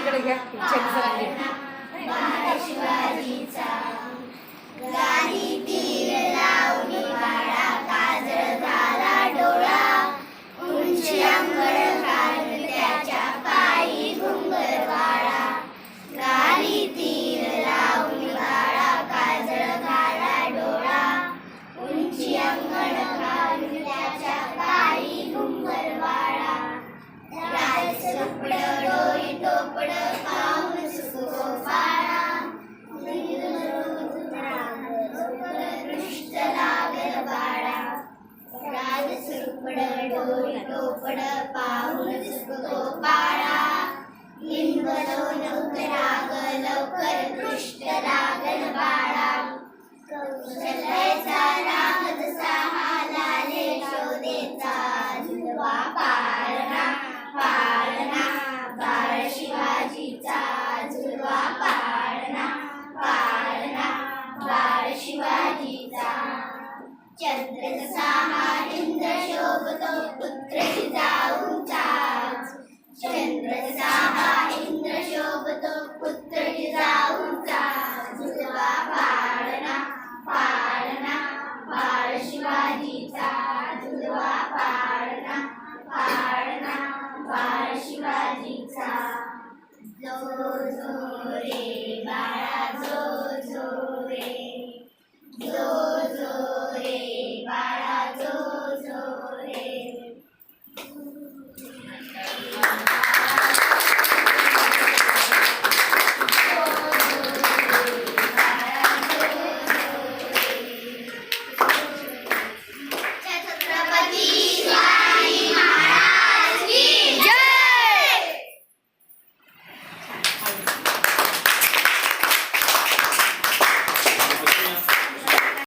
इकडे घ्या शिवाजीचा गाली तीर लावणी वाडा काजळ झाला डोळा उंची अंगण घालून त्याच्या पायी घुंगर वाळा गाली तीर लावणी वाडा काजळ घाला डोळा उंची अंगण घालून त्याच्या पायी घुंगर वाळा राजसपड डोई टोपड पाहून सुको फाळा दृष्ट लागल बाळा राजसपड डोई टोपड पाहून सुको